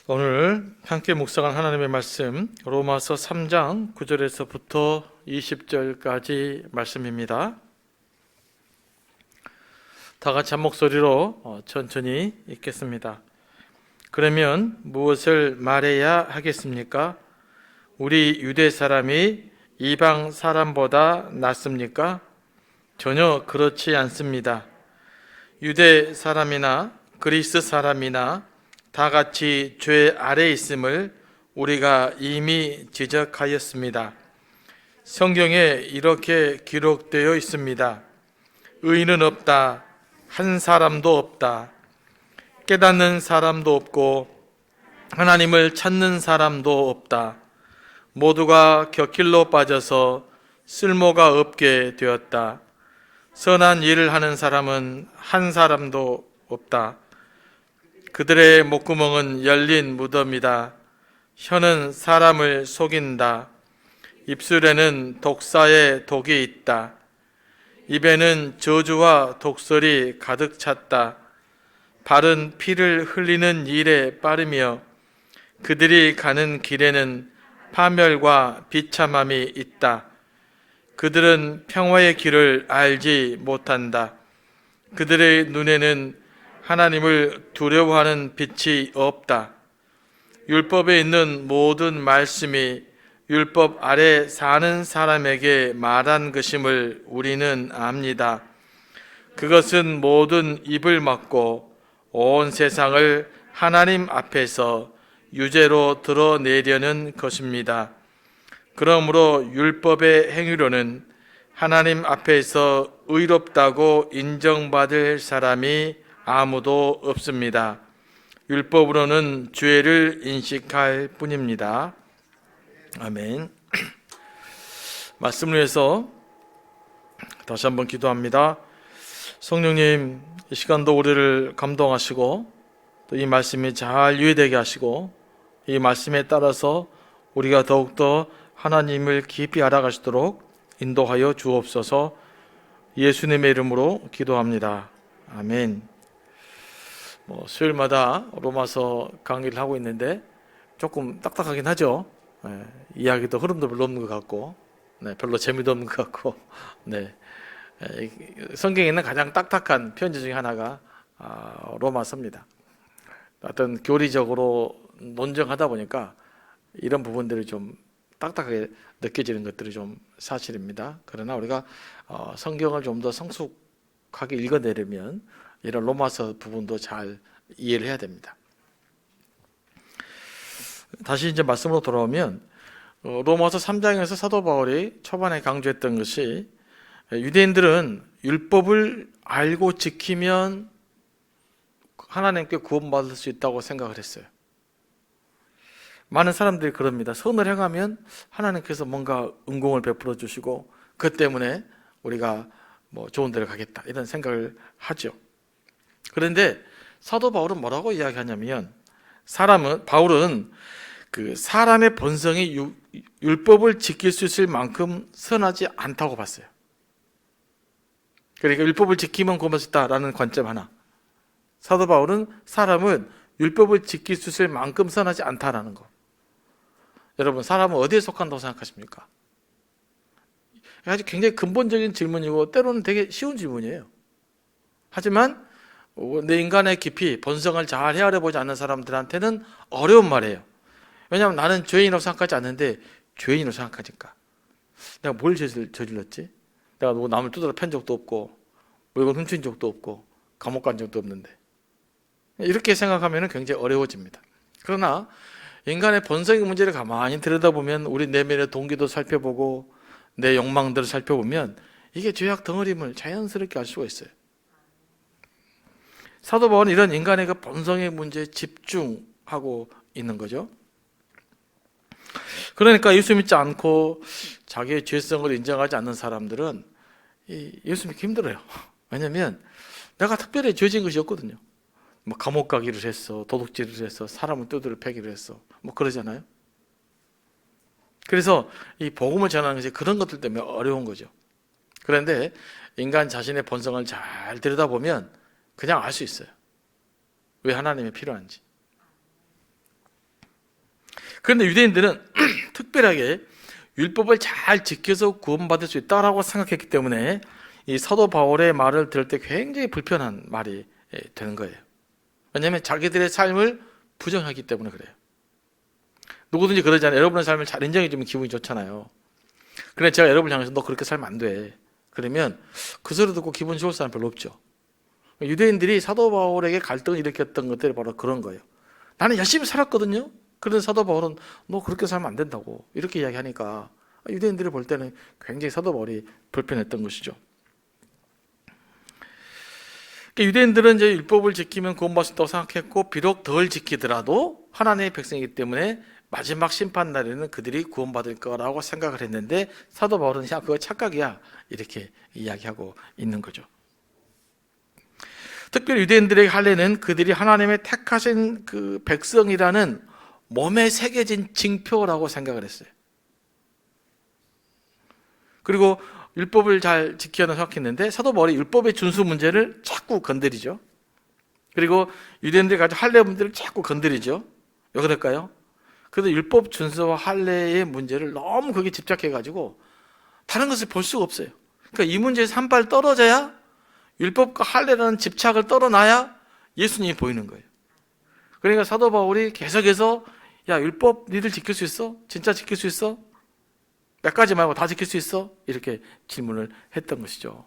오늘 함께 묵상한 하나님의 말씀 로마서 3장 9절에서부터 20절까지 말씀입니다. 다 같이 한 목소리로 천천히 읽겠습니다. 그러면 무엇을 말해야 하겠습니까? 우리 유대 사람이 이방 사람보다 낫습니까? 전혀 그렇지 않습니다. 유대 사람이나 그리스 사람이나 다 같이 죄 아래 있음을 우리가 이미 지적하였습니다. 성경에 이렇게 기록되어 있습니다. 의인은 없다. 한 사람도 없다. 깨닫는 사람도 없고 하나님을 찾는 사람도 없다. 모두가 곁길로 빠져서 쓸모가 없게 되었다. 선한 일을 하는 사람은 한 사람도 없다. 그들의 목구멍은 열린 무덤이다. 혀는 사람을 속인다. 입술에는 독사의 독이 있다. 입에는 저주와 독설이 가득 찼다. 발은 피를 흘리는 일에 빠르며 그들이 가는 길에는 파멸과 비참함이 있다. 그들은 평화의 길을 알지 못한다. 그들의 눈에는 하나님을 두려워하는 빛이 없다. 율법에 있는 모든 말씀이 율법 아래 사는 사람에게 말한 것임을 우리는 압니다. 그것은 모든 입을 막고 온 세상을 하나님 앞에서 유죄로 드러내려는 것입니다. 그러므로 율법의 행위로는 하나님 앞에서 의롭다고 인정받을 사람이 아무도 없습니다. 율법으로는 죄를 인식할 뿐입니다. 아멘. 말씀을 위해서 다시 한번 기도합니다. 성령님, 이 시간도 우리를 감동하시고 또 이 말씀이 잘 유의되게 하시고 이 말씀에 따라서 우리가 더욱더 하나님을 깊이 알아가시도록 인도하여 주옵소서. 예수님의 이름으로 기도합니다. 아멘. 수요일마다 로마서 강의를 하고 있는데 조금 딱딱하긴 하죠. 이야기도 흐름도 별로 없는 것 같고, 별로 재미도 없는 것 같고, 성경에 있는 가장 딱딱한 편지 중에 하나가 로마서입니다. 어떤 교리적으로 논쟁하다 보니까 이런 부분들이 좀 딱딱하게 느껴지는 것들이 좀 사실입니다. 그러나 우리가 성경을 좀 더 성숙하게 읽어내려면 이런 로마서 부분도 잘 이해를 해야 됩니다. 다시 이제 말씀으로 돌아오면 로마서 3장에서 사도 바울이 초반에 강조했던 것이 유대인들은 율법을 알고 지키면 하나님께 구원받을 수 있다고 생각을 했어요. 많은 사람들이 그럽니다. 선을 행하면 하나님께서 뭔가 은공을 베풀어 주시고 그 때문에 우리가 좋은 데를 가겠다 이런 생각을 하죠. 그런데 사도 바울은 뭐라고 이야기하냐면 바울은 그 사람의 본성이 율법을 지킬 수 있을 만큼 선하지 않다고 봤어요. 그러니까 율법을 지키면 구원받을 수 있다라는 관점 하나. 사도 바울은 사람은 율법을 지킬 수 있을 만큼 선하지 않다라는 거. 여러분, 사람은 어디에 속한다고 생각하십니까? 아주 굉장히 근본적인 질문이고 때로는 되게 쉬운 질문이에요. 하지만 내 인간의 깊이, 본성을 잘 헤아려보지 않는 사람들한테는 어려운 말이에요. 왜냐하면 나는 죄인이라고 생각하지 않는데 죄인으로 생각하니까. 내가 뭘 저질렀지? 내가 남을 두드려 팬 적도 없고 물건 훔친 적도 없고 감옥 간 적도 없는데. 이렇게 생각하면 굉장히 어려워집니다. 그러나 인간의 본성의 문제를 가만히 들여다보면 우리 내면의 동기도 살펴보고 내 욕망들을 살펴보면 이게 죄악 덩어림을 자연스럽게 알 수가 있어요. 사도 바울은 이런 인간의 그 본성의 문제에 집중하고 있는 거죠. 그러니까 예수 믿지 않고 자기의 죄성을 인정하지 않는 사람들은 예수 믿기 힘들어요. 왜냐하면 내가 특별히 죄진 것이 없거든요. 감옥 가기를 했어, 도둑질을 했어, 사람을 두드려 패기를 했어, 그러잖아요. 그래서 이 복음을 전하는 것이 그런 것들 때문에 어려운 거죠. 그런데 인간 자신의 본성을 잘 들여다보면 그냥 알 수 있어요. 왜 하나님이 필요한지. 그런데 유대인들은 특별하게 율법을 잘 지켜서 구원받을 수 있다라고 생각했기 때문에 이 사도 바울의 말을 들을 때 굉장히 불편한 말이 되는 거예요. 왜냐하면 자기들의 삶을 부정하기 때문에 그래요. 누구든지 그러잖아요. 여러분의 삶을 잘 인정해주면 기분이 좋잖아요. 그런데 제가 여러분을 향해서 너 그렇게 살면 안 돼. 그러면 그 소리 듣고 기분 좋을 사람 별로 없죠. 유대인들이 사도 바울에게 갈등을 일으켰던 것들이 바로 그런 거예요. 나는 열심히 살았거든요. 그런데 사도 바울은 너 그렇게 살면 안 된다고 이렇게 이야기하니까 유대인들이 볼 때는 굉장히 사도 바울이 불편했던 것이죠. 유대인들은 이제 율법을 지키면 구원받을 수 있다고 생각했고, 비록 덜 지키더라도 하나님의 백성이기 때문에 마지막 심판 날에는 그들이 구원받을 거라고 생각을 했는데, 사도 바울은 그냥 그거 착각이야 이렇게 이야기하고 있는 거죠. 특별히 유대인들에게 할례는 그들이 하나님의 택하신 그 백성이라는 몸에 새겨진 징표라고 생각을 했어요. 그리고 율법을 잘 지켜야 한다고 생각했는데 사도 바울이 율법의 준수 문제를 자꾸 건드리죠. 그리고 유대인들이 가지고 할례 문제를 자꾸 건드리죠. 왜 그럴까요? 그래도 율법 준수와 할례의 문제를 너무 거기에 집착해가지고 다른 것을 볼 수가 없어요. 그러니까 이 문제에서 한 발 떨어져야, 율법과 할례라는 집착을 떨어놔야 예수님이 보이는 거예요. 그러니까 사도 바울이 계속해서 야, 율법 니들 지킬 수 있어? 진짜 지킬 수 있어? 몇 가지 말고 다 지킬 수 있어? 이렇게 질문을 했던 것이죠.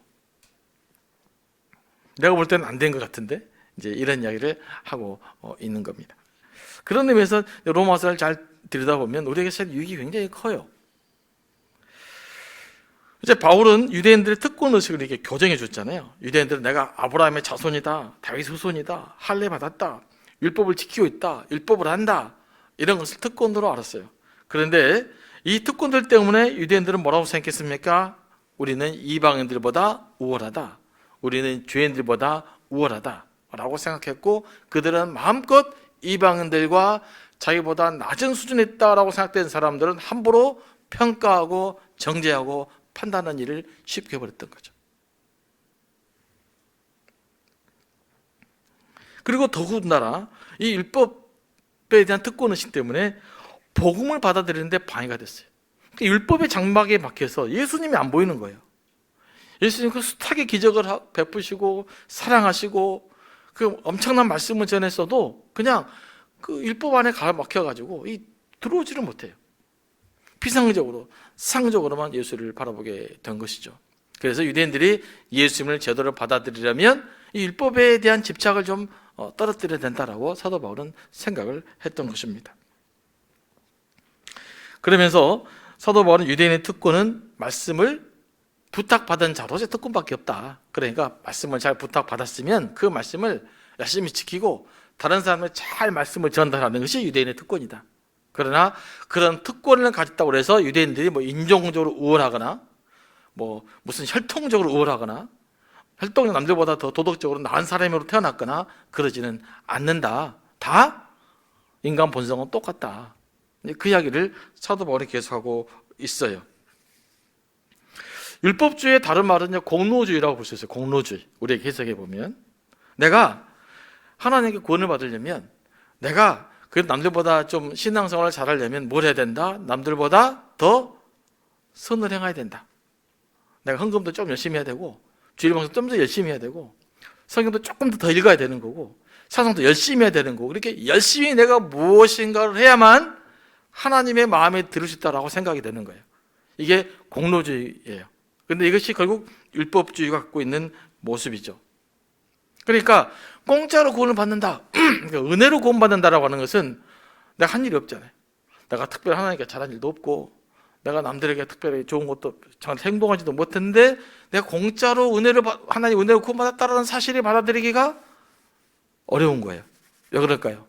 내가 볼 때는 안 된 것 같은데 이제 이런 이야기를 하고 있는 겁니다. 그런 의미에서 로마서를 잘 들여다보면 우리에게 실 유익이 굉장히 커요. 이제 바울은 유대인들의 특권 의식을 이렇게 교정해 줬잖아요. 유대인들은 내가 아브라함의 자손이다, 다윗 후손이다, 할례 받았다, 율법을 지키고 있다, 율법을 한다, 이런 것을 특권으로 알았어요. 그런데 이 특권들 때문에 유대인들은 뭐라고 생각했습니까? 우리는 이방인들보다 우월하다, 우리는 죄인들보다 우월하다 라고 생각했고, 그들은 마음껏 이방인들과 자기보다 낮은 수준에 있다라고 생각된 사람들은 함부로 평가하고 정죄하고 판단하는 일을 쉽게 해버렸던 거죠. 그리고 더군다나 이 율법에 대한 특권의식 때문에 복음을 받아들이는데 방해가 됐어요. 율법의 장막에 박혀서 예수님이 안 보이는 거예요. 예수님 그 숱하게 기적을 베푸시고 사랑하시고 그 엄청난 말씀을 전했어도 그냥 그 율법 안에 막혀가지고 들어오지를 못해요. 피상적으로, 상적으로만 예수를 바라보게 된 것이죠. 그래서 유대인들이 예수님을 제대로 받아들이려면 이 율법에 대한 집착을 좀 떨어뜨려야 된다라고 사도 바울은 생각을 했던 것입니다. 그러면서 사도 바울은 유대인의 특권은 말씀을 부탁받은 자로서의 특권밖에 없다. 그러니까 말씀을 잘 부탁받았으면 그 말씀을 열심히 지키고 다른 사람을 잘 말씀을 전달하는 것이 유대인의 특권이다. 그러나 그런 특권을 가졌다고 해서 유대인들이 뭐 인종적으로 우월하거나 뭐 무슨 혈통적으로 우월하거나 혈통이 남들보다 더 도덕적으로 나은 사람으로 태어났거나 그러지는 않는다. 다 인간 본성은 똑같다. 그 이야기를 사도 바울이 계속하고 있어요. 율법주의의 다른 말은 공로주의라고 볼 수 있어요. 공로주의. 우리에게 해석해 보면 내가 하나님께 구원을 받으려면 내가 그 남들보다 좀 신앙생활을 잘하려면 뭘 해야 된다? 남들보다 더 선을 행해야 된다. 내가 헌금도 좀 열심히 해야 되고 주일방송 좀 더 열심히 해야 되고 성경도 조금 더 읽어야 되는 거고 사상도 열심히 해야 되는 거고 이렇게 열심히 내가 무엇인가를 해야만 하나님의 마음에 들을 수 있다라고 생각이 되는 거예요. 이게 공로주의예요. 그런데 이것이 결국 율법주의가 갖고 있는 모습이죠. 그러니까 공짜로 구원을 받는다, 그러니까 은혜로 구원받는다라고 하는 것은 내가 한 일이 없잖아요. 내가 특별히 하나님께 잘한 일도 없고 내가 남들에게 특별히 좋은 것도 잘 행동하지도 못했는데 내가 공짜로 하나님 은혜로 구원받았다라는 사실을 받아들이기가 어려운 거예요. 왜 그럴까요?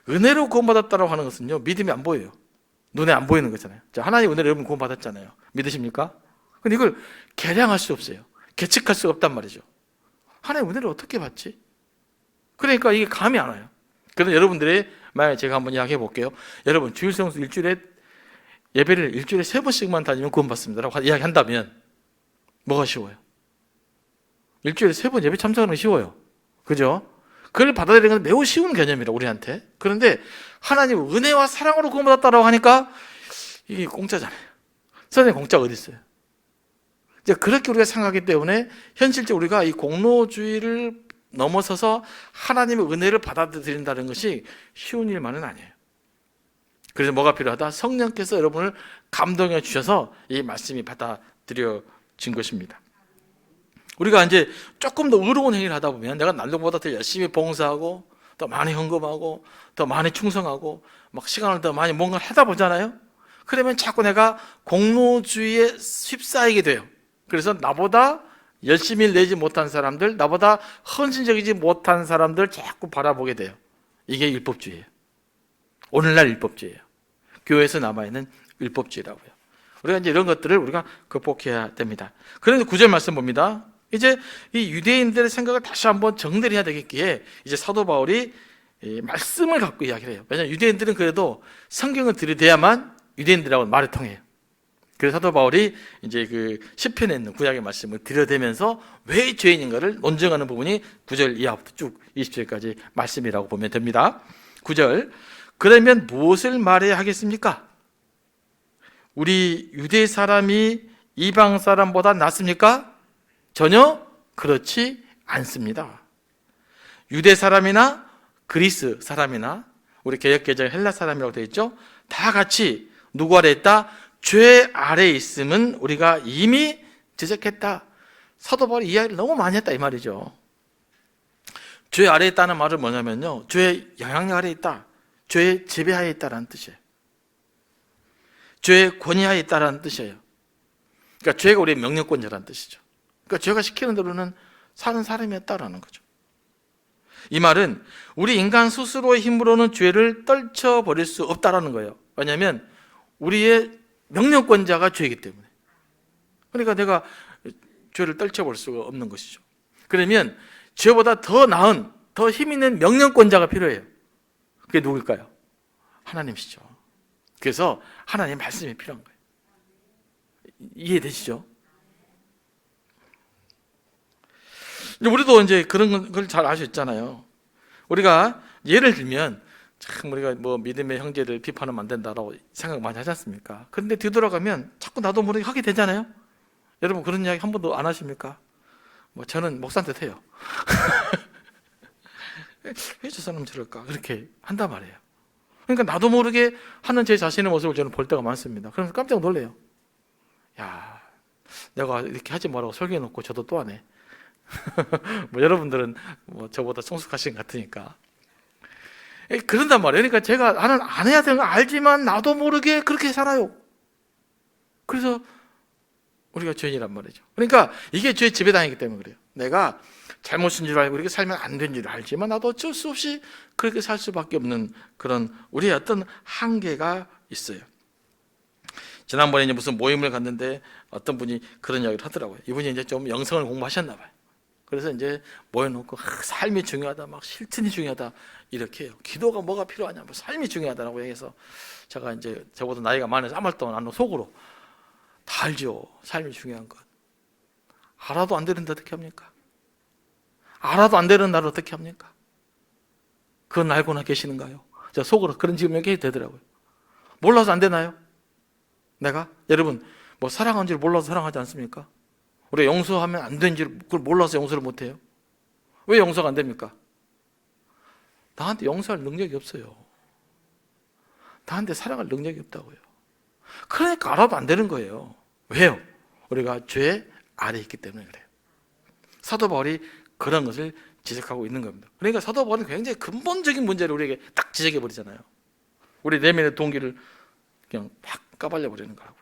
은혜로 구원받았다라고 하는 것은요, 믿음이 안 보여요. 눈에 안 보이는 거잖아요. 자, 하나님 은혜로 여러분 구원받았잖아요. 믿으십니까? 근데 이걸 계량할 수 없어요. 계측할 수가 없단 말이죠. 하나님 은혜를 어떻게 받지? 그러니까 이게 감이 안 와요. 그래서 여러분들의, 만약에 제가 한번 이야기해 볼게요. 여러분, 주일성수 예배를 일주일에 3번씩만 다니면 구원받습니다 라고 이야기한다면 뭐가 쉬워요? 일주일에 3번 예배 참석하는 게 쉬워요. 그죠? 그걸 받아들이는 건 매우 쉬운 개념이라 우리한테. 그런데 하나님 은혜와 사랑으로 구원받았다라고 하니까 이게 공짜잖아요. 선생님, 공짜가 어디 있어요? 이제 그렇게 우리가 생각하기 때문에 현실적으로 우리가 이 공로주의를 넘어서서 하나님의 은혜를 받아들인다는 것이 쉬운 일만은 아니에요. 그래서 뭐가 필요하다? 성령께서 여러분을 감동해 주셔서 이 말씀이 받아들여진 것입니다. 우리가 이제 조금 더 의로운 행위를 하다 보면 내가 남들보다 더 열심히 봉사하고 더 많이 헌금하고 더 많이 충성하고 막 시간을 더 많이 뭔가 하다 보잖아요. 그러면 자꾸 내가 공로주의에 휩싸이게 돼요. 그래서 나보다 열심히 내지 못한 사람들, 나보다 헌신적이지 못한 사람들 자꾸 바라보게 돼요. 이게 율법주의예요. 오늘날 율법주의예요. 교회에서 남아있는 율법주의라고요. 우리가 이제 이런 것들을 우리가 극복해야 됩니다. 그런데 9절 말씀 봅니다. 이제 이 유대인들의 생각을 다시 한번 정리를 해야 되겠기에 이제 사도 바울이 이 말씀을 갖고 이야기를 해요. 왜냐하면 유대인들은 그래도 성경을 들이대야만 유대인들하고 말이 통해요. 그래서 사도 바울이 이제 그 시편에 있는 구약의 말씀을 들여대면서 왜 죄인인가를 논증하는 부분이 9절 이하부터 쭉 20절까지 말씀이라고 보면 됩니다. 9절, 그러면 무엇을 말해야 하겠습니까? 우리 유대 사람이 이방 사람보다 낫습니까? 전혀 그렇지 않습니다. 유대 사람이나 그리스 사람이나 우리 개역개정 헬라 사람이라고 되어 있죠. 다 같이 누구 아래 있다? 죄 아래에 있음은 우리가 이미 지적했다. 사도 바울이 이야기를 너무 많이 했다 이 말이죠. 죄 아래에 있다는 말은 뭐냐면요, 죄의 영향력 아래에 있다, 죄의 지배하에 있다라는 뜻이에요. 죄의 권위하에 있다라는 뜻이에요. 그러니까 죄가 우리의 명령권자라는 뜻이죠. 그러니까 죄가 시키는 대로는 사는 사람이었다라는 거죠. 이 말은 우리 인간 스스로의 힘으로는 죄를 떨쳐버릴 수 없다라는 거예요. 왜냐하면 우리의 명령권자가 죄이기 때문에. 그러니까 내가 죄를 떨쳐버릴 수가 없는 것이죠. 그러면 죄보다 더 나은, 더 힘 있는 명령권자가 필요해요. 그게 누굴까요? 하나님이시죠. 그래서 하나님의 말씀이 필요한 거예요. 이해되시죠? 우리도 이제 그런 걸 잘 알 수 있잖아요. 우리가 예를 들면 참 우리가 뭐 믿음의 형제들 비판하면 안 된다라고 생각 많이 하지 않습니까? 그런데 뒤돌아가면 자꾸 나도 모르게 하게 되잖아요. 여러분 그런 이야기 한 번도 안 하십니까? 뭐 저는 목사한테 해요. 왜 저 사람 저럴까? 그렇게 한단 말이에요. 그러니까 나도 모르게 하는 제 자신의 모습을 저는 볼 때가 많습니다. 그래서 깜짝 놀래요. 야, 내가 이렇게 하지 말라고 설교해놓고 저도 또 하네. 뭐 여러분들은 뭐 저보다 성숙하신 것 같으니까 그런단 말이에요. 그러니까 제가 나는 안 해야 되는 거 알지만 나도 모르게 그렇게 살아요. 그래서 우리가 죄인이란 말이죠. 그러니까 이게 죄의 지배당이기 때문에 그래요. 내가 잘못인 줄 알고 이렇게 살면 안 되는 줄 알지만 나도 어쩔 수 없이 그렇게 살 수밖에 없는 그런 우리의 어떤 한계가 있어요. 지난번에 이제 무슨 모임을 갔는데 어떤 분이 그런 이야기를 하더라고요. 이분이 이제 좀 영성을 공부하셨나 봐요. 그래서 이제 모여놓고 삶이 중요하다, 막 실천이 중요하다 이렇게 해요. 기도가 뭐가 필요하냐, 뭐 삶이 중요하다라고 얘기해서 제가 이제 저보다 나이가 많아서 아무 말도 안 하고 속으로 다 알죠. 삶이 중요한 것. 알아도 안 되는데 어떻게 합니까? 알아도 안 되는 나를 어떻게 합니까? 그건 알고나 계시는가요? 저 속으로 그런 질문이 해도 되더라고요. 몰라서 안 되나요? 내가? 여러분 뭐 사랑한 줄 몰라서 사랑하지 않습니까? 우리가 용서하면 안 되는 줄 그걸 몰라서 용서를 못해요. 왜 용서가 안 됩니까? 나한테 용서할 능력이 없어요. 나한테 사랑할 능력이 없다고요. 그러니까 알아도 안 되는 거예요. 왜요? 우리가 죄 아래에 있기 때문에 그래요. 사도 바울이 그런 것을 지적하고 있는 겁니다. 그러니까 사도 바울은 굉장히 근본적인 문제를 우리에게 딱 지적해 버리잖아요. 우리 내면의 동기를 그냥 팍 까발려 버리는 거라고요.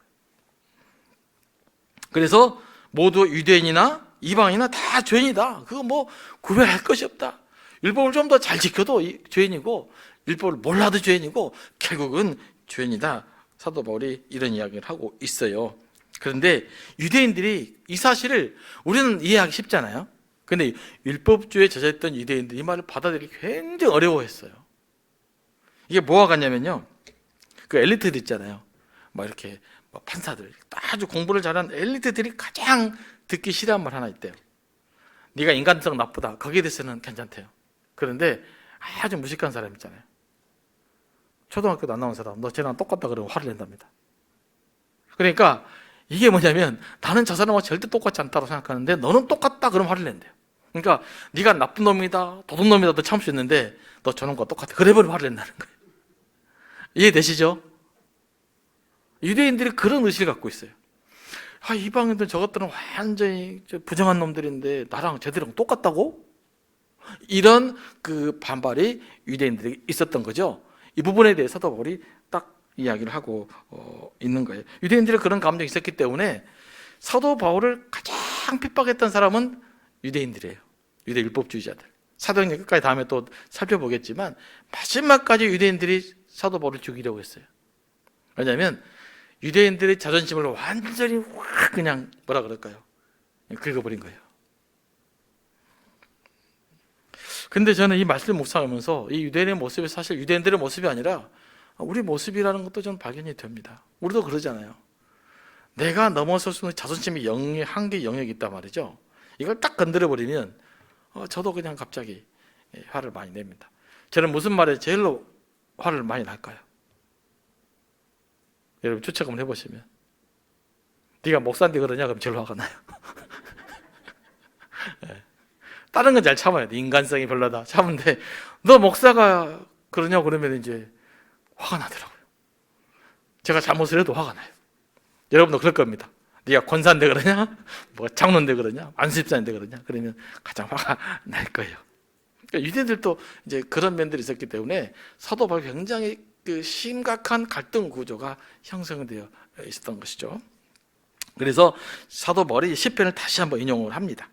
그래서 모두 유대인이나 이방인이나 다 죄인이다. 그거 뭐 구별할 것이 없다. 율법을 좀 더 잘 지켜도 죄인이고 율법을 몰라도 죄인이고 결국은 죄인이다. 사도 바울이 이런 이야기를 하고 있어요. 그런데 유대인들이 이 사실을 우리는 이해하기 쉽잖아요. 그런데 율법주의에 젖어있던 유대인들이 이 말을 받아들이기 굉장히 어려워했어요. 이게 뭐가 같냐면요, 그 엘리트들 있잖아요. 막 이렇게 판사들, 아주 공부를 잘한 엘리트들이 가장 듣기 싫어하는 말 하나 있대요. 네가 인간성 나쁘다. 거기에 대해서는 괜찮대요. 그런데 아주 무식한 사람 있잖아요. 초등학교도 안 나온 사람, 너 쟤랑 똑같다 그러면 화를 낸답니다. 그러니까 이게 뭐냐면 나는 저 사람과 절대 똑같지 않다고 생각하는데 너는 똑같다 그러면 화를 낸대요. 그러니까 네가 나쁜 놈이다, 도둑놈이다 도 참을 수 있는데 너 저놈과 똑같아 그래버리면 화를 낸다는 거예요. 이해되시죠? 유대인들이 그런 의식을 갖고 있어요. 이방인들 저것들은 완전히 부정한 놈들인데 나랑 쟤들이랑 똑같다고? 이런 그 반발이 유대인들이 있었던 거죠. 이 부분에 대해서 사도 바울이 딱 이야기를 하고 있는 거예요. 유대인들이 그런 감정이 있었기 때문에 사도 바울을 가장 핍박했던 사람은 유대인들이에요. 유대 율법주의자들. 사도행전 끝까지 다음에 또 살펴보겠지만 마지막까지 유대인들이 사도 바울을 죽이려고 했어요. 왜냐하면 유대인들의 자존심을 완전히 확 그냥 뭐라 그럴까요? 긁어버린 거예요. 근데 저는 이 말씀을 묵상하면서 이 유대인의 모습이 사실 유대인들의 모습이 아니라 우리 모습이라는 것도 좀 발견이 됩니다. 우리도 그러잖아요. 내가 넘어설 수 있는 자존심이 한계 영역이 있단 말이죠. 이걸 딱 건드려버리면 저도 그냥 갑자기 화를 많이 냅니다. 저는 무슨 말에 제일로 화를 많이 날까요? 여러분 추측 한번 해보시면 네가 목사인데 그러냐? 그럼 제일 화가 나요. 네. 다른 건 잘 참아요. 인간성이 별로다 참는데 너 목사가 그러냐 그러면 이제 화가 나더라고요. 제가 잘못을 해도 화가 나요. 여러분도 그럴 겁니다. 네가 권사인데 그러냐? 뭐 장로인데 그러냐? 안수집사인데 그러냐? 그러면 가장 화가 날 거예요. 그러니까 유대인들도 이제 그런 면들이 있었기 때문에 사도 바울이 굉장히 그 심각한 갈등 구조가 형성되어 있었던 것이죠. 그래서 사도 바울이 시편을 다시 한번 인용을 합니다.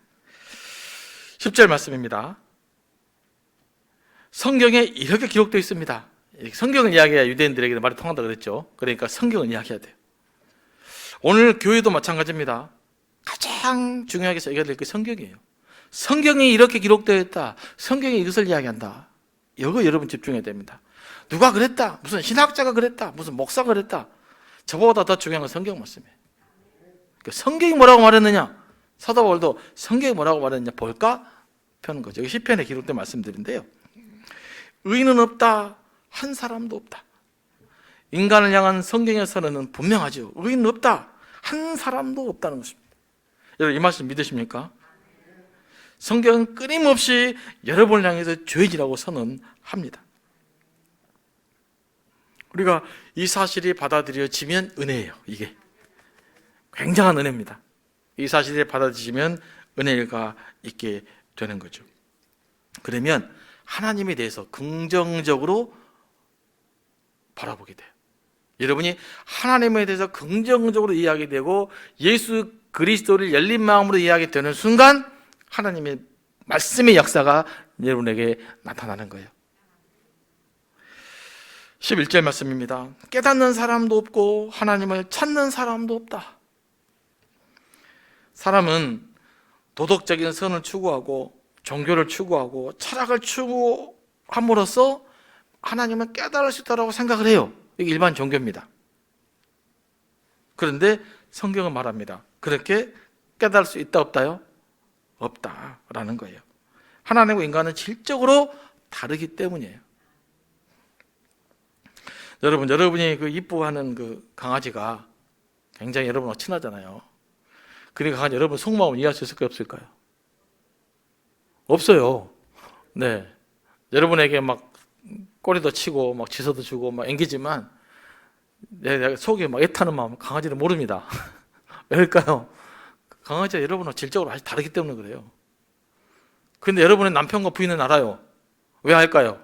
10절 말씀입니다. 성경에 이렇게 기록되어 있습니다. 성경을 이야기해야 유대인들에게 말이 통한다고 그랬죠. 그러니까 성경을 이야기해야 돼요. 오늘 교회도 마찬가지입니다. 가장 중요하게 얘기해야 될 게 성경이에요. 성경이 이렇게 기록되어 있다. 성경이 이것을 이야기한다. 이거 여러분 집중해야 됩니다. 누가 그랬다. 무슨 신학자가 그랬다. 무슨 목사가 그랬다. 저보다 더 중요한 건 성경 말씀이에요. 그러니까 성경이 뭐라고 말했느냐. 사도 바울도 성경이 뭐라고 말했느냐 볼까? 펴는 거죠. 여기 시편에 기록된 말씀들인데요. 의인은 없다. 한 사람도 없다. 인간을 향한 성경의 선언은 분명하죠. 의인은 없다. 한 사람도 없다는 것입니다. 여러분 이 말씀 믿으십니까? 성경은 끊임없이 여러분을 향해서 죄지라고 선언합니다. 우리가 이 사실이 받아들여지면 은혜예요. 이게 굉장한 은혜입니다. 이 사실이 받아들여지면 은혜가 있게 되는 거죠. 그러면 하나님에 대해서 긍정적으로 바라보게 돼요. 여러분이 하나님에 대해서 긍정적으로 이해하게 되고 예수 그리스도를 열린 마음으로 이해하게 되는 순간 하나님의 말씀의 역사가 여러분에게 나타나는 거예요. 11절 말씀입니다. 깨닫는 사람도 없고 하나님을 찾는 사람도 없다. 사람은 도덕적인 선을 추구하고 종교를 추구하고 철학을 추구함으로써 하나님을 깨달을 수 있다고 생각을 해요. 이게 일반 종교입니다. 그런데 성경은 말합니다. 그렇게 깨달을 수 있다 없다요? 없다라는 거예요. 하나님과 인간은 질적으로 다르기 때문이에요. 여러분이 그 이뻐하는 그 강아지가 굉장히 여러분과 친하잖아요. 그러니까 강아지 여러분 속마음을 이해할 수 있을까요? 없을까요? 없어요. 네. 여러분에게 막 꼬리도 치고 막 지서도 주고 막 앵기지만 내 속에 막 애타는 마음 강아지는 모릅니다. 왜일까요? 강아지가 여러분과 질적으로 아주 다르기 때문에 그래요. 그런데 여러분의 남편과 부인은 알아요. 왜 알까요?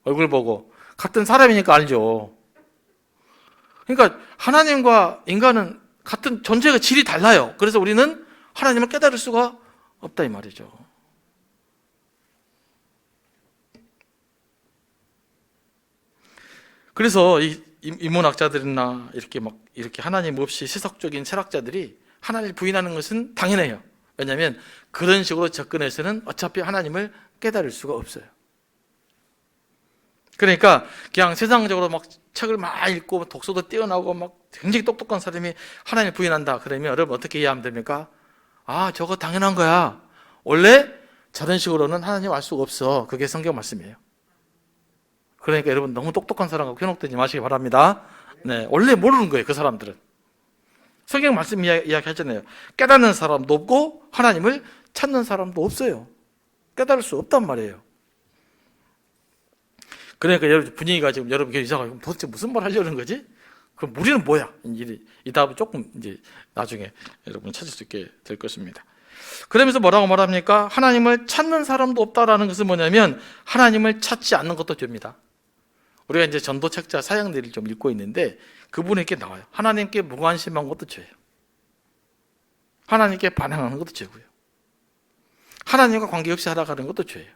얼굴 보고 같은 사람이니까 알죠. 그러니까 하나님과 인간은 같은 존재가 질이 달라요. 그래서 우리는 하나님을 깨달을 수가 없다 이 말이죠. 그래서 이 인문학자들이나 이렇게 하나님 없이 세속적인 철학자들이 하나님을 부인하는 것은 당연해요. 왜냐하면 그런 식으로 접근해서는 어차피 하나님을 깨달을 수가 없어요. 그러니까 그냥 세상적으로 막 책을 많이 읽고 독서도 뛰어나고 막 굉장히 똑똑한 사람이 하나님을 부인한다. 그러면 여러분 어떻게 이해하면 됩니까? 아, 저거 당연한 거야. 원래 저런 식으로는 하나님 알 수가 없어. 그게 성경 말씀이에요. 그러니까 여러분 너무 똑똑한 사람하고 현혹되지 마시기 바랍니다. 네, 원래 모르는 거예요, 그 사람들은. 성경 말씀 이야기하잖아요. 깨닫는 사람도 없고 하나님을 찾는 사람도 없어요. 깨달을 수 없단 말이에요. 그러니까 여러분 분위기가 지금 여러분 이상하고 도대체 무슨 말 하려는 거지? 그럼 우리는 뭐야? 이 답을 조금 이제 나중에 여러분 찾을 수 있게 될 것입니다. 그러면서 뭐라고 말합니까? 하나님을 찾는 사람도 없다라는 것은 뭐냐면 하나님을 찾지 않는 것도 죄입니다. 우리가 이제 전도책자 사형들을 좀 읽고 있는데 그분에게 나와요. 하나님께 무관심한 것도 죄예요. 하나님께 반항하는 것도 죄고요. 하나님과 관계없이 살아가는 것도 죄예요.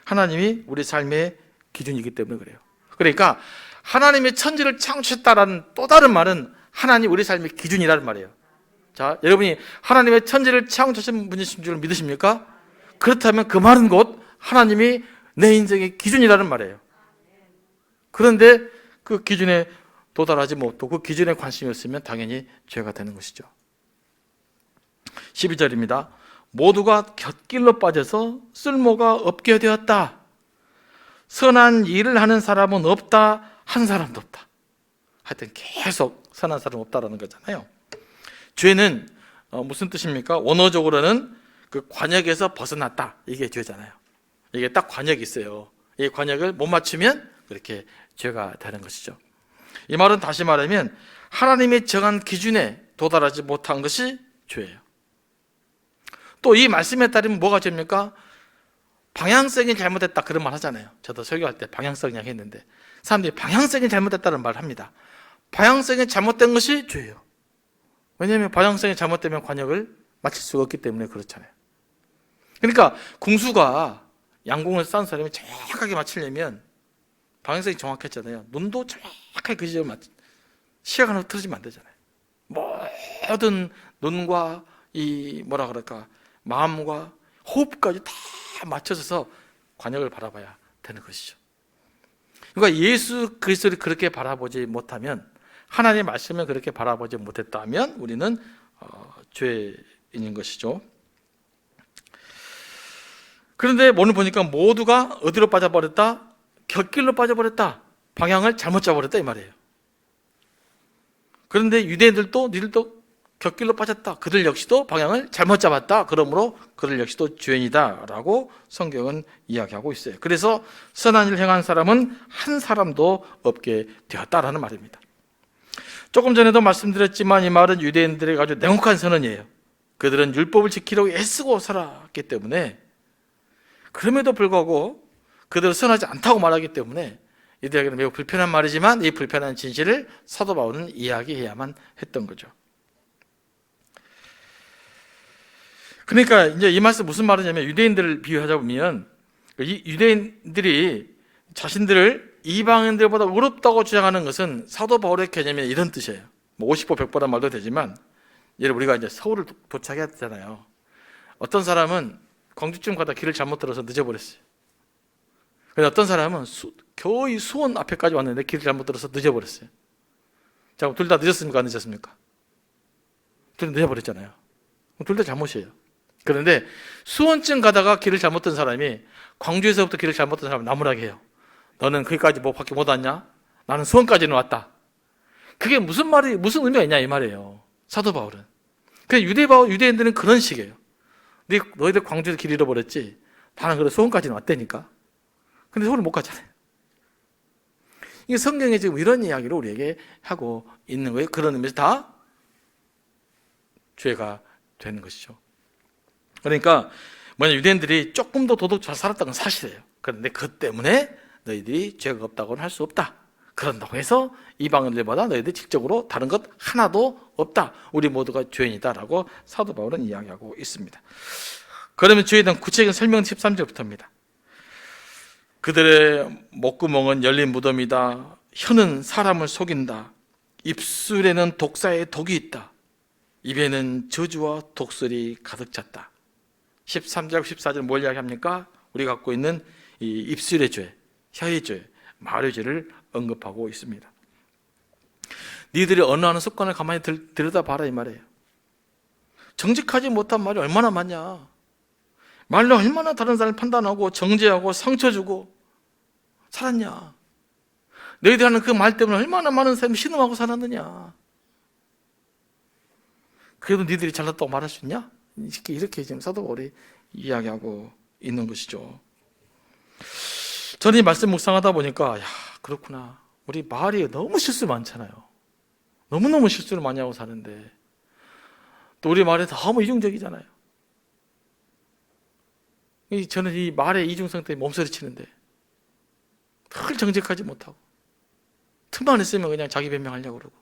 하나님이 우리 삶의 기준이기 때문에 그래요. 그러니까 하나님의 천지를 창조했다라는 또 다른 말은 하나님 우리 삶의 기준이라는 말이에요. 자, 여러분이 하나님의 천지를 창조하신 분이신 줄 믿으십니까? 그렇다면 그 말은 곧 하나님이 내 인생의 기준이라는 말이에요. 그런데 그 기준에 도달하지 못하고 그 기준에 관심이 없으면 당연히 죄가 되는 것이죠. 12절입니다. 모두가 곁길로 빠져서 쓸모가 없게 되었다. 선한 일을 하는 사람은 없다. 한 사람도 없다. 하여튼 계속 선한 사람 없다라는 거잖아요. 죄는 무슨 뜻입니까? 원어적으로는 그 관역에서 벗어났다. 이게 죄잖아요. 이게 딱 관역이 있어요. 이 관역을 못 맞추면 그렇게 죄가 되는 것이죠. 이 말은 다시 말하면 하나님이 정한 기준에 도달하지 못한 것이 죄예요. 또 이 말씀에 따르면 뭐가 죄입니까? 방향성이 잘못됐다 그런 말 하잖아요. 저도 설교할 때 방향성 이야기 했는데 사람들이 방향성이 잘못됐다는 말을 합니다. 방향성이 잘못된 것이 죄예요. 왜냐하면 방향성이 잘못되면 관역을 맞출 수가 없기 때문에 그렇잖아요. 그러니까 궁수가 양궁을 싼 사람이 정확하게 맞추려면 방향성이 정확했잖아요. 눈도 정확하게 그 지점을 시야가 하나 틀어지면 안 되잖아요. 모든 눈과 이 뭐라 그럴까 마음과 호흡까지 다 맞춰져서 관역을 바라봐야 되는 것이죠. 그러니까 예수 그리스도를 그렇게 바라보지 못하면 하나님의 말씀을 그렇게 바라보지 못했다면 우리는 죄인인 것이죠. 그런데 오늘 보니까 모두가 어디로 빠져버렸다? 곁길로 빠져버렸다. 방향을 잘못 잡아버렸다 이 말이에요. 그런데 유대인들도 니들도 곁길로 빠졌다. 그들 역시도 방향을 잘못 잡았다. 그러므로 그들 역시도 죄인이다 라고 성경은 이야기하고 있어요. 그래서 선한 일을 행한 사람은 한 사람도 없게 되었다라는 말입니다. 조금 전에도 말씀드렸지만 이 말은 유대인들에게 아주 냉혹한 선언이에요. 그들은 율법을 지키려고 애쓰고 살았기 때문에 그럼에도 불구하고 그들은 선하지 않다고 말하기 때문에 이들에게는 매우 불편한 말이지만 이 불편한 진실을 사도 바울은 이야기해야만 했던 거죠. 그러니까 이제 이 말씀 무슨 말이냐면 유대인들을 비유하자 보면 이 유대인들이 자신들을 이방인들보다 어렵다고 주장하는 것은 사도 바울의 개념이 이런 뜻이에요. 뭐 50보 100보란 말도 되지만 예를 우리가 이제 서울을 도착해야 되잖아요. 어떤 사람은 광주쯤 가다 길을 잘못 들어서 늦어버렸어요. 그런데 어떤 사람은 거의 수원 앞에까지 왔는데 길을 잘못 들어서 늦어버렸어요. 자, 둘 다 늦었습니까? 안 늦었습니까? 둘 다 늦어버렸잖아요. 둘 다 잘못이에요. 그런데 수원쯤 가다가 길을 잘못 든 사람이 광주에서부터 길을 잘못 든 사람을 나무라게 해요. 너는 거기까지 뭐 밖에 못 왔냐? 나는 수원까지는 왔다. 그게 무슨 의미가 있냐 이 말이에요. 사도 바울은. 그냥 유대인들은 그런 식이에요. 너희들 광주에서 길 잃어버렸지. 나는 그래 수원까지는 왔다니까. 근데 서울을 못 가잖아요. 이게 성경에 지금 이런 이야기를 우리에게 하고 있는 거예요. 그런 의미에서 다 죄가 되는 것이죠. 그러니까 유대인들이 조금 더 도덕 잘 살았다는 건 사실이에요. 그런데 그것 때문에 너희들이 죄가 없다고는 할 수 없다. 그런다고 해서 이방인들보다 너희들이 질적으로 다른 것 하나도 없다. 우리 모두가 죄인이다라고 사도 바울은 이야기하고 있습니다. 그러면 죄에 대한 구체적인 설명은 13절부터입니다. 그들의 목구멍은 열린 무덤이다. 혀는 사람을 속인다. 입술에는 독사의 독이 있다. 입에는 저주와 독설이 가득 찼다. 13절, 14절 뭘 이야기합니까? 우리가 갖고 있는 이 입술의 죄, 혀의 죄, 말의 죄를 언급하고 있습니다. 니들이 언어하는 습관을 가만히 들여다봐라 이 말이에요. 정직하지 못한 말이 얼마나 많냐. 말로 얼마나 다른 사람을 판단하고 정죄하고 상처 주고 살았냐? 너희들 하는 그 말 때문에 얼마나 많은 사람이 신음하고 살았느냐? 그래도 니들이 잘났다고 말할 수 있냐? 이렇게 지금 사도 바울이 이야기하고 있는 것이죠. 저는 이 말씀 묵상하다 보니까 그렇구나. 우리 말이 너무 실수 많잖아요. 너무너무 실수를 많이 하고 사는데 또 우리 말이 너무 이중적이잖아요. 저는 이 말의 이중성 때문에 몸서리치는데 늘 정직하지 못하고 틈만 있으면 그냥 자기 변명하려고 그러고.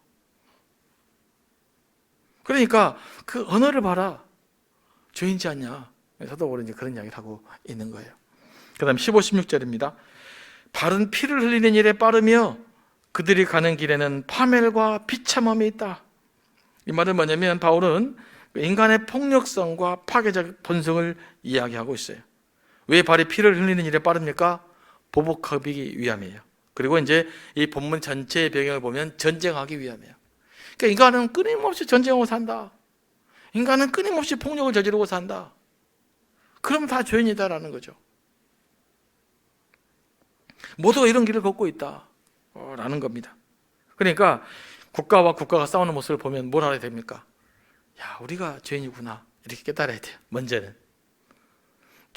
그러니까 그 언어를 봐라. 죄인지 않냐. 사도 바울은 이제 그런 이야기를 하고 있는 거예요. 그 다음 15, 16절입니다. 바른 피를 흘리는 일에 빠르며 그들이 가는 길에는 파멸과 비참함이 있다. 이 말은 뭐냐면 바울은 인간의 폭력성과 파괴적 본성을 이야기하고 있어요. 왜 발이 피를 흘리는 일에 빠릅니까? 보복하기 위함이에요. 그리고 이제 이 본문 전체의 배경을 보면 전쟁하기 위함이에요. 그러니까 인간은 끊임없이 전쟁하고 산다. 인간은 끊임없이 폭력을 저지르고 산다. 그럼 다 죄인이다라는 거죠. 모두가 이런 길을 걷고 있다라는 겁니다. 그러니까 국가와 국가가 싸우는 모습을 보면 뭘 알아야 됩니까? 우리가 죄인이구나 이렇게 깨달아야 돼요. 먼저는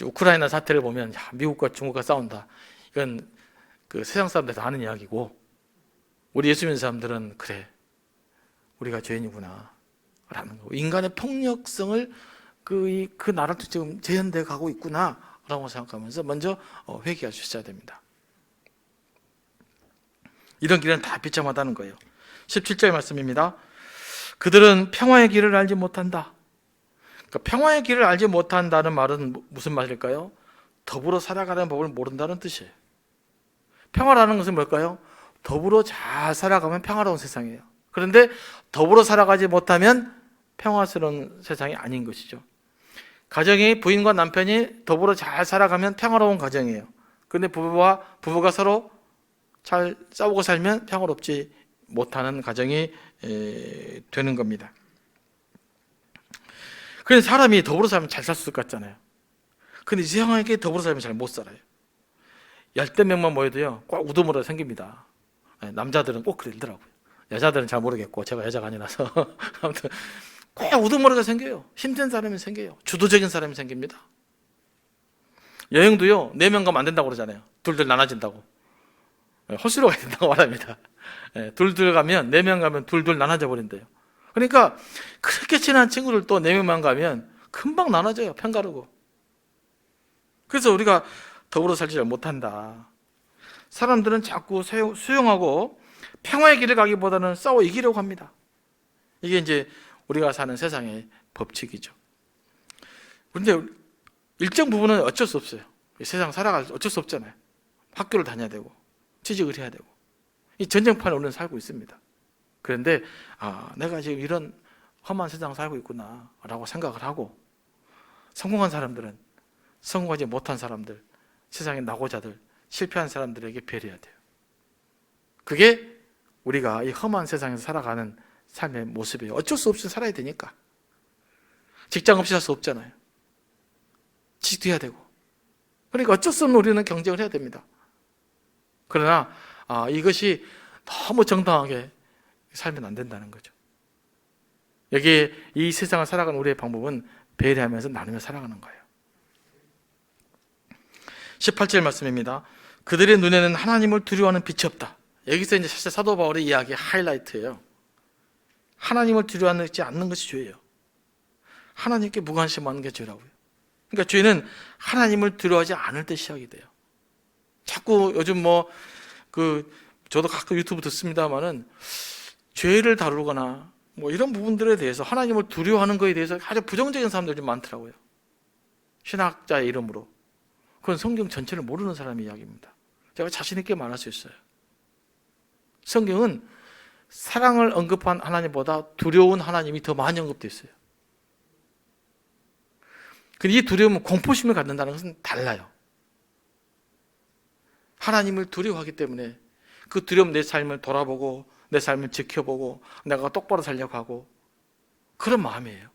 우크라이나 사태를 보면 미국과 중국과 싸운다. 이건 그 세상 사람들도 아는 이야기고 우리 예수 믿는 사람들은 그래 우리가 죄인이구나 라는 거. 인간의 폭력성을 그 나라도 지금 재현돼 가고 있구나 라고 생각하면서 먼저 회개할 수 있어야 됩니다. 이런 길은 다 비참하다는 거예요. 17절 말씀입니다. 그들은 평화의 길을 알지 못한다. 그러니까 평화의 길을 알지 못한다는 말은 무슨 말일까요? 더불어 살아가는 법을 모른다는 뜻이에요. 평화라는 것은 뭘까요? 더불어 잘 살아가면 평화로운 세상이에요. 그런데 더불어 살아가지 못하면 평화스러운 세상이 아닌 것이죠. 가정이 부인과 남편이 더불어 잘 살아가면 평화로운 가정이에요. 그런데 부부가 서로 잘 싸우고 살면 평화롭지 못하는 가정이 되는 겁니다. 그래서 사람이 더불어 살면 잘 살 수 있을 것 같잖아요. 근데 이상하게 더불어 살면 잘 못 살아요. 10대 명만 모여도요 꼭 우두머리가 생깁니다. 남자들은 꼭 그러더라고요. 여자들은 잘 모르겠고 제가 여자가 아니라서 아무튼 꼭 우두머리가 생겨요. 힘든 사람이 생겨요. 주도적인 사람이 생깁니다. 여행도요 4명 가면 안 된다고 그러잖아요. 둘둘 나눠진다고. 홀수로 가야 된다고 말합니다. 둘둘 가면 4명 가면 둘둘 나눠져 버린대요. 그러니까 그렇게 친한 친구들 또 4명만 가면 금방 나눠져요. 편가르고. 그래서 우리가 더불어 살지 못한다. 사람들은 자꾸 수용하고 평화의 길을 가기보다는 싸워 이기려고 합니다. 이게 이제 우리가 사는 세상의 법칙이죠. 그런데 일정 부분은 어쩔 수 없어요. 세상 살아갈 어쩔 수 없잖아요. 학교를 다녀야 되고 취직을 해야 되고 이 전쟁판에 우리는 살고 있습니다. 그런데 내가 지금 이런 험한 세상을 살고 있구나 라고 생각을 하고 성공한 사람들은 성공하지 못한 사람들, 세상의 낙오자들, 실패한 사람들에게 배려해야 돼요. 그게 우리가 이 험한 세상에서 살아가는 삶의 모습이에요. 어쩔 수 없이 살아야 되니까. 직장 없이 살 수 없잖아요. 취직도 해야 되고. 그러니까 어쩔 수 없는 우리는 경쟁을 해야 됩니다. 그러나 이것이 너무 정당하게 살면 안 된다는 거죠. 여기에 이 세상을 살아가는 우리의 방법은 배려하면서 나누며 살아가는 거예요. 18절 말씀입니다. 그들의 눈에는 하나님을 두려워하는 빛이 없다. 여기서 이제 사실 사도 바울의 이야기 하이라이트예요. 하나님을 두려워하지 않는 것이 죄예요. 하나님께 무관심하는 게 죄라고요. 그러니까 죄는 하나님을 두려워하지 않을 때 시작이 돼요. 자꾸 요즘 저도 가끔 유튜브 듣습니다만은 죄를 다루거나 이런 부분들에 대해서 하나님을 두려워하는 것에 대해서 아주 부정적인 사람들이 좀 많더라고요. 신학자의 이름으로. 그건 성경 전체를 모르는 사람의 이야기입니다. 제가 자신 있게 말할 수 있어요. 성경은 사랑을 언급한 하나님보다 두려운 하나님이 더 많이 언급되어 있어요. 근데 이 두려움은 공포심을 갖는다는 것은 달라요. 하나님을 두려워하기 때문에 그 두려움 내 삶을 돌아보고 내 삶을 지켜보고 내가 똑바로 살려고 하고 그런 마음이에요.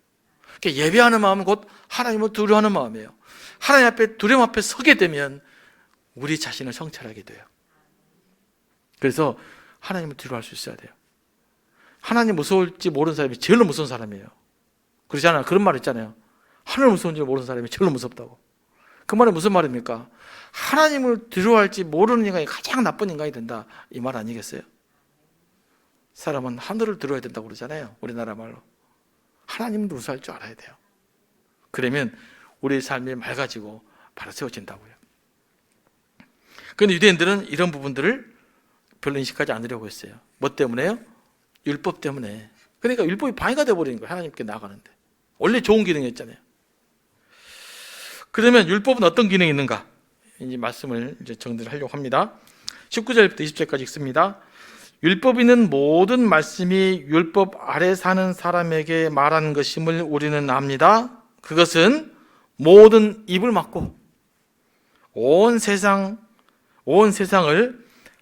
예배하는 마음은 곧 하나님을 두려워하는 마음이에요. 하나님 앞에 두려움 앞에 서게 되면 우리 자신을 성찰하게 돼요. 그래서 하나님을 두려워할 수 있어야 돼요. 하나님 무서울지 모르는 사람이 제일로 무서운 사람이에요. 그러잖아요. 그런 말 있잖아요. 하나님 무서운 줄 모르는 사람이 제일로 무섭다고. 그 말은 무슨 말입니까? 하나님을 두려워할지 모르는 인간이 가장 나쁜 인간이 된다, 이 말 아니겠어요? 사람은 하늘을 두려워야 된다고 그러잖아요. 우리나라 말로. 하나님을 무서워할 줄 알아야 돼요. 그러면 우리의 삶이 맑아지고 바로 세워진다고요. 그런데 유대인들은 이런 부분들을 별로 인식하지 않으려고 했어요. 뭐 때문에요? 율법 때문에. 그러니까 율법이 방해가 되어버리는 거예요. 하나님께 나아가는데. 원래 좋은 기능이었잖아요. 그러면 율법은 어떤 기능이 있는가? 이제 말씀을 이제 정리를 하려고 합니다. 19절부터 20절까지 읽습니다. 율법이 있는 모든 말씀이 율법 아래 사는 사람에게 말하는 것임을 우리는 압니다. 그것은 모든 입을 막고 온 세상을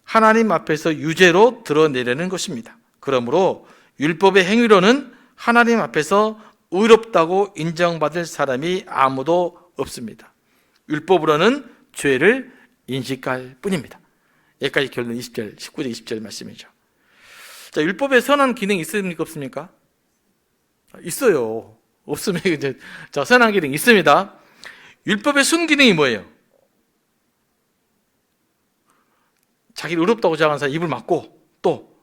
하나님 앞에서 유죄로 드러내려는 것입니다. 그러므로 율법의 행위로는 하나님 앞에서 의롭다고 인정받을 사람이 아무도 없습니다. 율법으로는 죄를 인식할 뿐입니다. 여기까지 결론 20절, 19절, 20절 말씀이죠. 자, 율법에 선한 기능이 있습니까? 없습니까? 있어요. 없으면 이제, 자, 선한 기능이 있습니다. 율법의 순기능이 뭐예요? 자기를 의롭다고 자랑하는 사람 입을 막고, 또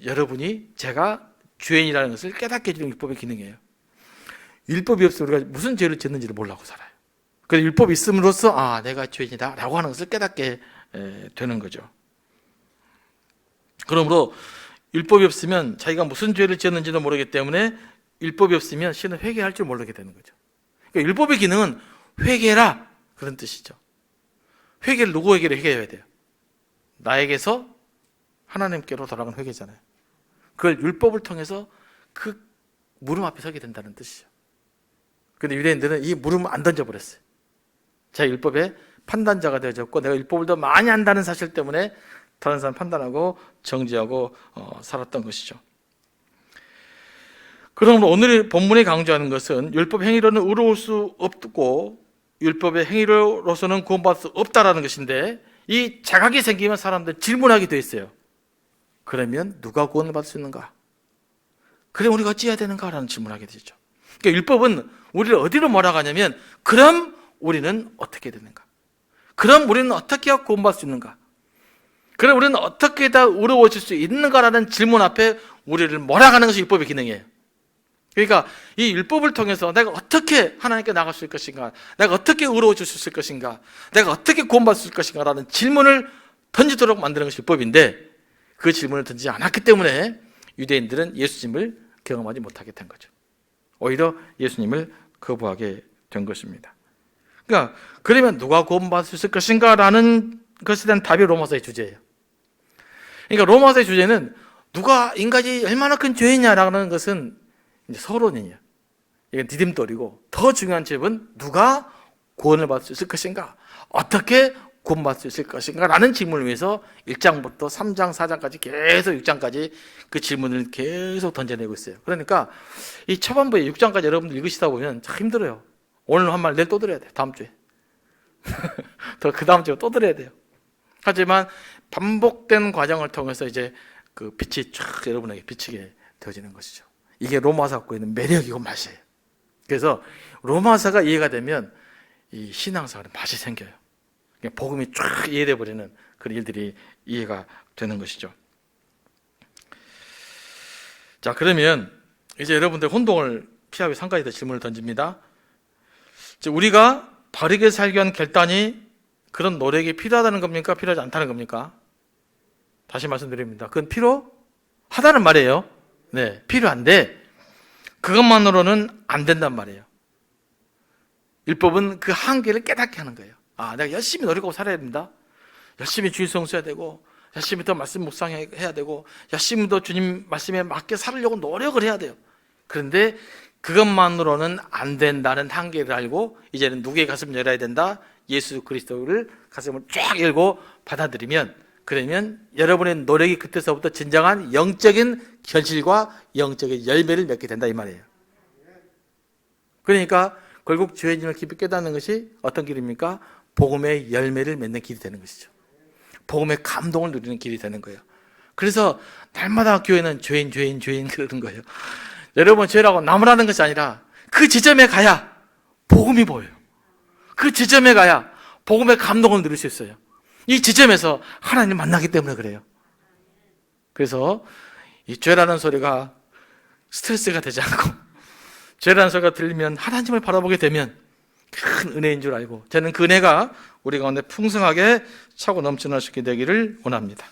여러분이 제가 죄인이라는 것을 깨닫게 해주는 율법의 기능이에요. 율법이 없으면 우리가 무슨 죄를 짓는지를 모르고 살아요. 그래서 율법이 있음으로써 내가 죄인이다 라고 하는 것을 깨닫게 되는 거죠. 그러므로 율법이 없으면 자기가 무슨 죄를 지었는지도 모르기 때문에 율법이 없으면 신은 회개할 줄 모르게 되는 거죠. 그러니까 율법의 기능은 회개라, 그런 뜻이죠. 회개를 누구에게 회개해야 돼요? 나에게서 하나님께로 돌아가는 회개잖아요. 그걸 율법을 통해서 그 무릎 앞에 서게 된다는 뜻이죠. 그런데 유대인들은 이 무릎을 안 던져버렸어요. 자, 율법의 판단자가 되어졌고 내가 율법을 더 많이 안다는 사실 때문에 다른 사람 판단하고 정지하고 살았던 것이죠. 그러므로 오늘 본문이 강조하는 것은 율법 행위로는 의로울 수 없고 율법의 행위로서는 구원받을 수 없다라는 것인데, 이 자각이 생기면 사람들 질문하게 돼 있어요. 그러면 누가 구원을 받을 수 있는가? 그럼 우리가 어찌해야 되는가라는 질문을 하게 되죠. 그러니까 율법은 우리를 어디로 몰아가냐면, 그럼 우리는 어떻게 되는가? 그럼 우리는 어떻게 해야 구원받을 수 있는가? 그럼 우리는 어떻게 다 의로워질 수 있는가라는 질문 앞에 우리를 몰아가는 것이 율법의 기능이에요. 그러니까 이 율법을 통해서 내가 어떻게 하나님께 나갈 수 있을 것인가, 내가 어떻게 의로워질 수 있을 것인가, 내가 어떻게 구원받을 수 있을 것인가 라는 질문을 던지도록 만드는 것이 율법인데, 그 질문을 던지지 않았기 때문에 유대인들은 예수님을 경험하지 못하게 된 거죠. 오히려 예수님을 거부하게 된 것입니다. 그러니까 그러면 누가 구원받을 수 있을 것인가 라는 것에 대한 답이 로마서의 주제예요. 그러니까 로마서의 주제는 누가 인간이 얼마나 큰 죄이냐라는 것은 이제 서론이에요. 이건 디딤돌이고, 더 중요한 질문은 누가 구원을 받을 수 있을 것인가, 어떻게 구원받을 수 있을 것인가 라는 질문을 위해서 1장부터 3장, 4장까지 계속 6장까지 그 질문을 계속 던져내고 있어요. 그러니까 이 초반부에 6장까지 여러분들 읽으시다 보면 참 힘들어요. 오늘 한 말 내일 또 들어야 돼요. 다음 주에 더 그 다음 주에 또 들어야 돼요. 하지만 반복된 과정을 통해서 이제 그 빛이 쫙 여러분에게 비치게 되어지는 것이죠. 이게 로마서 갖고 있는 매력이고 맛이에요. 그래서 로마서가 이해가 되면 이 신앙생활에 맛이 생겨요. 복음이 쫙 이해돼 버리는 그런 일들이 이해가 되는 것이죠. 자, 그러면 이제 여러분들 혼동을 피하기 위해서 한 가지 더 질문을 던집니다. 우리가 바르게 살기 위한 결단이 그런 노력이 필요하다는 겁니까? 필요하지 않다는 겁니까? 다시 말씀드립니다. 그건 필요하다는 말이에요. 네, 필요한데 그것만으로는 안 된단 말이에요. 율법은 그 한계를 깨닫게 하는 거예요. 내가 열심히 노력하고 살아야 된다. 열심히 주일 성수해야 되고, 열심히 더 말씀 묵상해야 되고, 열심히 더 주님 말씀에 맞게 살려고 노력을 해야 돼요. 그런데 그것만으로는 안 된다는 한계를 알고 이제는 누구의 가슴을 열어야 된다? 예수 그리스도를 가슴을 쫙 열고 받아들이면, 그러면 여러분의 노력이 그때서부터 진정한 영적인 결실과 영적인 열매를 맺게 된다 이 말이에요. 그러니까 결국 죄인임을 깊이 깨닫는 것이 어떤 길입니까? 복음의 열매를 맺는 길이 되는 것이죠. 복음의 감동을 누리는 길이 되는 거예요. 그래서 날마다 교회는 죄인 그러는 거예요. 여러분, 죄라고 나무라는 것이 아니라 그 지점에 가야 복음이 보여요. 그 지점에 가야 복음의 감동을 누릴 수 있어요. 이 지점에서 하나님 만나기 때문에 그래요. 그래서 이 죄라는 소리가 스트레스가 되지 않고, 죄라는 소리가 들리면 하나님을 바라보게 되면 큰 은혜인 줄 알고, 저는 그 은혜가 우리 가운데 풍성하게 차고 넘쳐날 수 있게 되기를 원합니다.